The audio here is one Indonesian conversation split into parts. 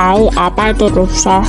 tahu apa itu rukhsah?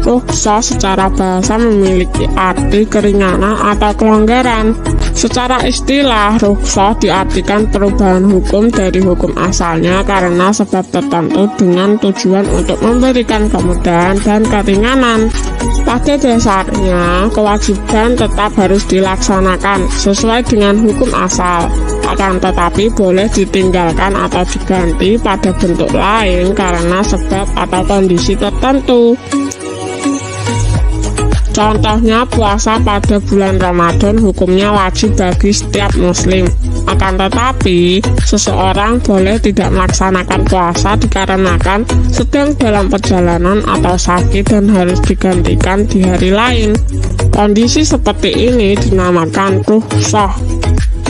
Rukhsah secara bahasa memiliki arti keringanan atau kelonggaran. Secara istilah, rukhsah diartikan perubahan hukum dari hukum asalnya karena sebab tertentu dengan tujuan untuk memberikan kemudahan dan keringanan. Pada dasarnya, kewajiban tetap harus dilaksanakan sesuai dengan hukum asal, akan tetapi boleh ditinggalkan atau diganti pada bentuk lain karena sebab atau kondisi tertentu. Contohnya, puasa pada bulan Ramadan hukumnya wajib bagi setiap muslim. Akan tetapi, seseorang boleh tidak melaksanakan puasa dikarenakan sedang dalam perjalanan atau sakit dan harus digantikan di hari lain. Kondisi seperti ini dinamakan rukhsah.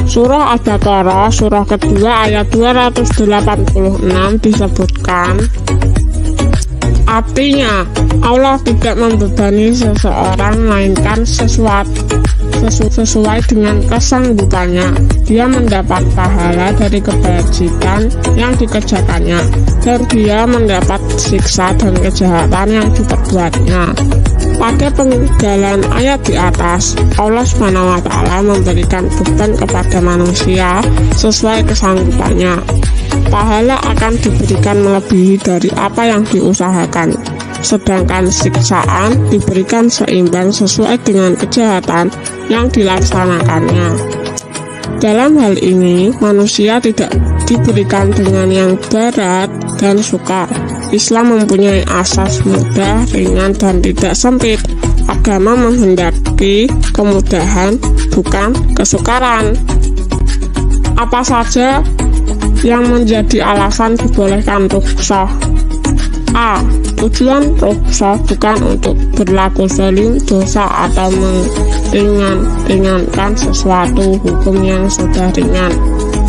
Surah Al-Baqarah, surah kedua ayat 286 disebutkan, artinya, Allah tidak membebani seseorang melainkan sesuai dengan kesanggupannya. Dia mendapat pahala dari kebajikan yang dikerjakannya, dan dia mendapat siksa dan kejahatan yang diperbuatnya. Pada penggalan ayat di atas, Allah SWT memberikan beban kepada manusia sesuai kesanggupannya. Pahala akan diberikan melebihi dari apa yang diusahakan, sedangkan siksaan diberikan seimbang sesuai dengan kejahatan yang dilaksanakannya. Dalam hal ini, manusia tidak diberikan dengan yang berat dan sukar. Islam mempunyai asas mudah, ringan, dan tidak sempit. Agama menghendaki kemudahan, bukan kesukaran. Apa saja yang menjadi alasan dibolehkan rukhsah? A. Tujuan rukhsah bukan untuk berlaku zalim, dosa, atau meringankan sesuatu hukum yang sudah ringan.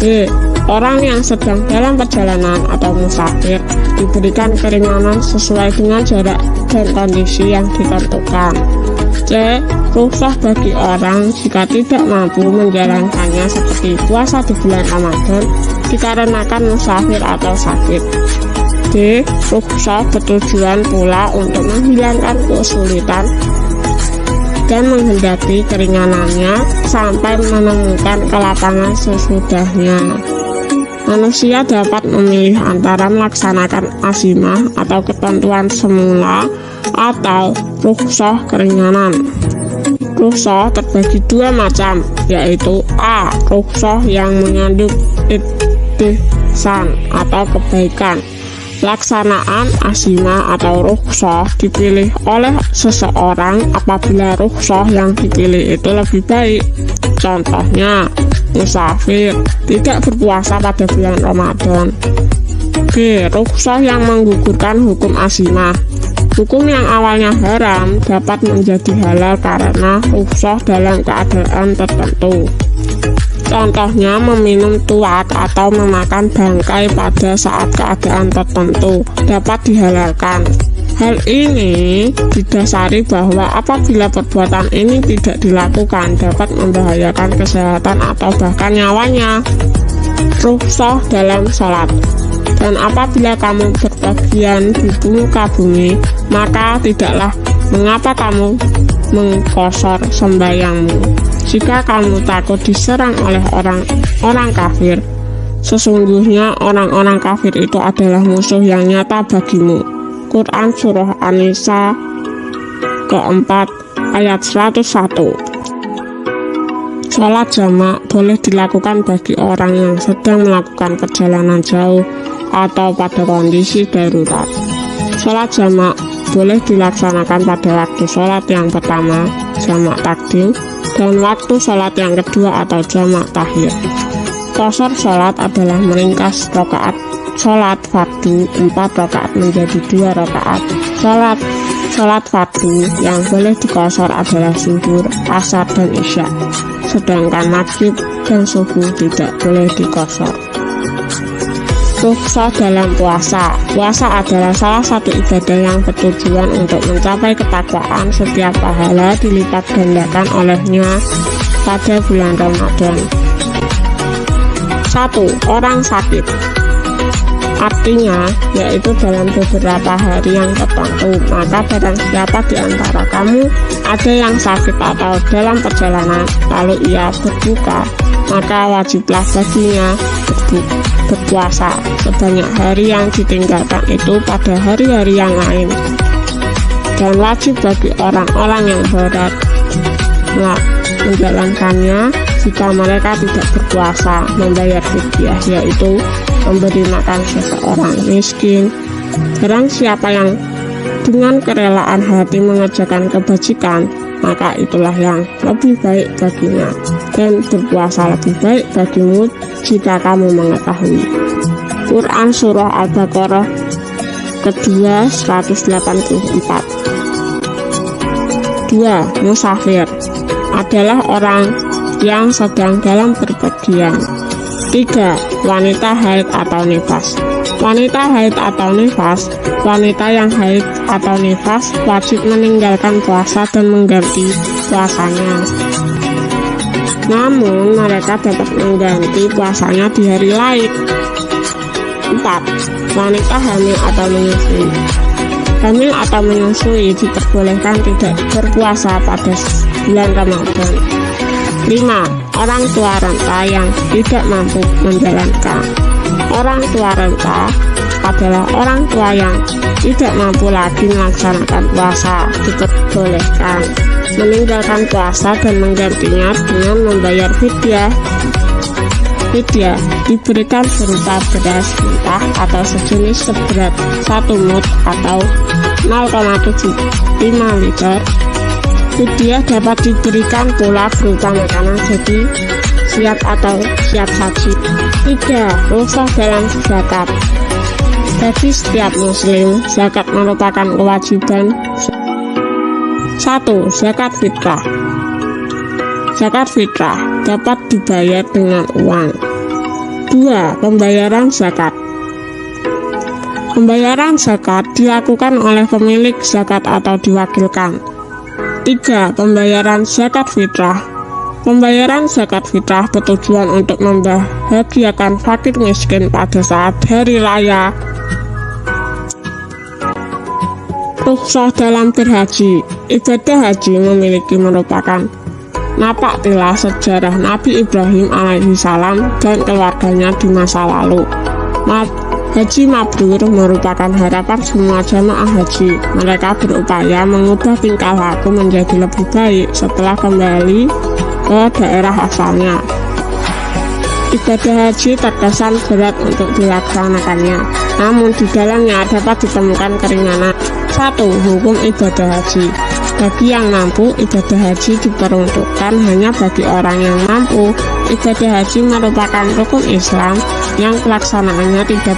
B. Orang yang sedang dalam perjalanan atau musafir diberikan keringanan sesuai dengan jarak dan kondisi yang ditentukan. C. Rukhsah bagi orang jika tidak mampu menjalankannya seperti puasa di bulan Ramadan dikarenakan musafir atau sakit. D. Rukhsah bertujuan pula untuk menghilangkan kesulitan dan menghendaki keringanannya sampai menemukan kelapangan sesudahnya. Manusia dapat memilih antara melaksanakan azimah atau ketentuan semula atau rukhsah keringanan. Rukhsah terbagi dua macam, yaitu A. Rukhsah yang mengandung ihsan atau kebaikan. Pelaksanaan azimah atau rukhsah dipilih oleh seseorang apabila rukhsah yang dipilih itu lebih baik. Contohnya, musafir tidak berpuasa pada bulan Ramadan. B. Rukhsah yang menggugurkan hukum azimah. Hukum yang awalnya haram dapat menjadi halal karena rukhsah dalam keadaan tertentu. Contohnya, meminum tuak atau memakan bangkai pada saat keadaan tertentu dapat dihalalkan. Hal ini didasari bahwa apabila perbuatan ini tidak dilakukan dapat membahayakan kesehatan atau bahkan nyawanya. Rukhsah dalam sholat. Dan apabila kamu berpergian di muka bumi, maka tidaklah mengapa kamu mengqashar sembahyangmu. Jika kamu takut diserang oleh orang kafir, sesungguhnya orang-orang kafir itu adalah musuh yang nyata bagimu. Quran Surah An-Nisa keempat ayat 101. Sholat jamak boleh dilakukan bagi orang yang sedang melakukan perjalanan jauh atau pada kondisi darurat. Sholat jamak boleh dilaksanakan pada waktu sholat yang pertama, jamak takdim, dan waktu sholat yang kedua atau jamak takhir. Qashar sholat adalah meringkas rakaat sholat fardu 4 rakaat menjadi 2 rakaat. Sholat fardu yang boleh diqashar adalah zuhur, asar, dan isya. Sedangkan maghrib dan subuh tidak boleh diqashar. Rukhsah dalam puasa. Puasa adalah salah satu ibadah yang bertujuan untuk mencapai ketakwaan. Setiap pahala dilipat gandakan olehnya pada bulan Ramadan. 1. Orang sakit. Artinya, yaitu dalam beberapa hari yang tertentu. Maka barang siapa di antara kamu ada yang sakit atau dalam perjalanan, lalu ia berbuka, maka wajiblah baginya berpuasa sebanyak hari yang ditinggalkan itu pada hari-hari yang lain. Dan wajib bagi orang-orang yang berat menjalankannya jika mereka tidak berpuasa, membayar fidyah, yaitu memberi makan seseorang miskin. Barang siapa yang dengan kerelaan hati mengerjakan kebajikan, maka itulah yang lebih baik baginya, dan berpuasa lebih baik bagimu jika kamu mengetahui. Quran Surah Al-Baqarah kedua 184. 2. Musafir adalah orang yang sedang dalam berpergian. 3. Wanita haid atau nifas. Wanita haid atau nifas, wanita yang haid atau nifas wajib meninggalkan puasa dan mengganti puasanya. Namun mereka dapat mengganti puasanya di hari lain. 4. Wanita hamil atau menyusui. Hamil atau menyusui diperbolehkan tidak berpuasa pada bulan Ramadan. 5. Orang tua renta yang tidak mampu menjalankan. Orang tua renta adalah orang tua yang tidak mampu lagi melaksanakan puasa, diperbolehkan meninggalkan puasa dan menggantinya dengan membayar fidyah. Fidyah diberikan berupa beras mentah atau sejenis seberat 1 mud atau 0,75 liter. Fidyah dapat diberikan pula berupa makanan jadi siap atau siap saji. 3. Rukhsah dalam zakat. Bagi setiap muslim, zakat merupakan kewajiban. 1. Zakat fitrah. Zakat fitrah dapat dibayar dengan uang. 2. Pembayaran zakat. Pembayaran zakat dilakukan oleh pemilik zakat atau diwakilkan. 3. Pembayaran zakat fitrah. Pembayaran zakat fitrah bertujuan untuk membahagiakan fakir miskin pada saat hari raya. Rukhsah dalam berhaji. Ibadah haji memiliki merupakan napak tilas sejarah Nabi Ibrahim alaihissalam dan keluarganya di masa lalu. Haji mabrur merupakan harapan semua jamaah haji. Mereka berupaya mengubah tingkah laku menjadi lebih baik setelah kembali ke daerah asalnya. Ibadah haji terkesan berat untuk dilaksanakannya, namun di dalamnya dapat ditemukan keringanan. 1. Hukum ibadah haji. Bagi yang mampu, ibadah haji diperuntukkan hanya bagi orang yang mampu. Ibadah haji merupakan rukun Islam yang pelaksanaannya tidak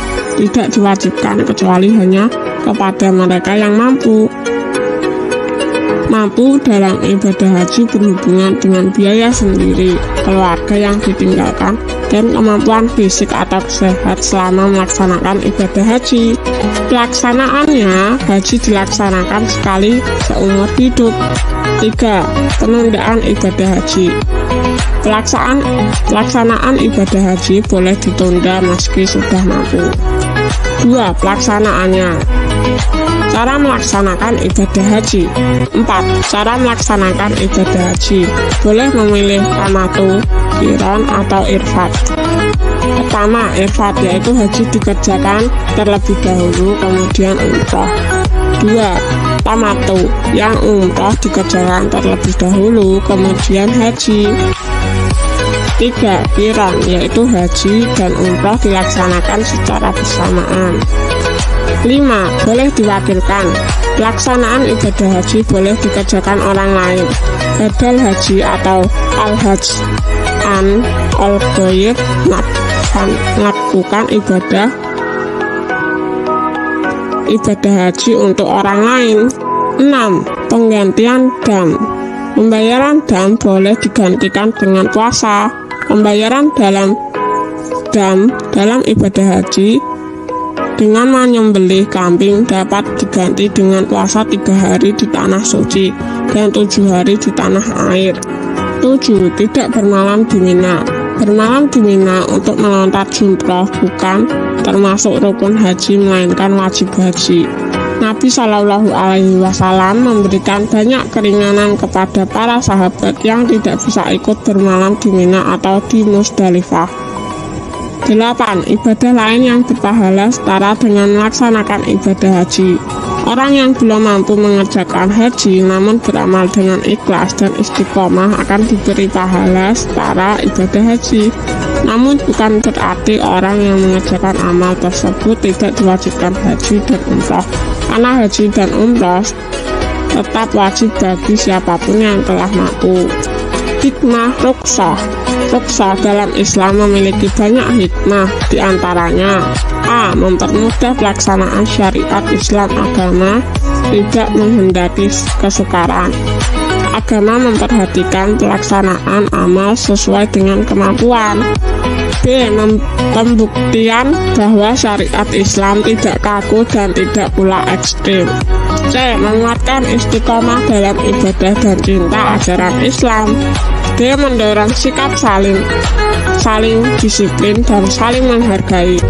diwajibkan kecuali hanya kepada mereka yang mampu. Mampu dalam ibadah haji berhubungan dengan biaya sendiri, keluarga yang ditinggalkan, dan kemampuan fisik atau sehat selama melaksanakan ibadah haji. Pelaksanaannya, haji dilaksanakan sekali seumur hidup. 3. Penundaan ibadah haji. Pelaksanaan ibadah haji boleh ditunda meski sudah mampu. 2. Pelaksanaannya. Cara melaksanakan ibadah haji. 4. Cara melaksanakan ibadah haji. Boleh memilih tamatu, qiron, atau irfad. Pertama, irfad yaitu haji dikerjakan terlebih dahulu kemudian umroh. 2. Tamatu, yang umroh dikerjakan terlebih dahulu kemudian haji. 3. Qiron, yaitu haji dan umroh dilaksanakan secara bersamaan. 5. Boleh diwakilkan. Pelaksanaan ibadah haji boleh dikerjakan orang lain. Badal haji atau al-hajj an al-ghair melakukan ibadah haji untuk orang lain. 6. Penggantian dam. Pembayaran dam boleh digantikan dengan puasa. Pembayaran dalam ibadah haji dengan menyembelih kambing dapat diganti dengan puasa 3 hari di tanah suci dan 7 hari di tanah air. 7. Tidak bermalam di Mina. Bermalam di Mina untuk melontar jumroh bukan termasuk rukun haji melainkan wajib haji. Nabi Shallallahu Alaihi Wasallam memberikan banyak keringanan kepada para sahabat yang tidak bisa ikut bermalam di Mina atau di Musdalifah. 8. Ibadah lain yang berpahala setara dengan melaksanakan ibadah haji. Orang yang belum mampu mengerjakan haji namun beramal dengan ikhlas dan istiqomah akan diberi pahala setara ibadah haji. Namun bukan berarti orang yang mengerjakan amal tersebut tidak diwajibkan haji dan umroh, karena haji dan umroh tetap wajib bagi siapapun yang telah mampu. Hikmah rukhsah. Rukhsah dalam Islam memiliki banyak hikmah, diantaranya A. Mempermudah pelaksanaan syariat Islam. Agama tidak menghendaki kesukaran. Agama memperhatikan pelaksanaan amal sesuai dengan kemampuan. B. Pembuktian bahwa syariat Islam tidak kaku dan tidak pula ekstrim. C. Menguatkan istiqomah dalam ibadah dan cinta ajaran Islam. D. Mendorong sikap saling disiplin dan saling menghargai.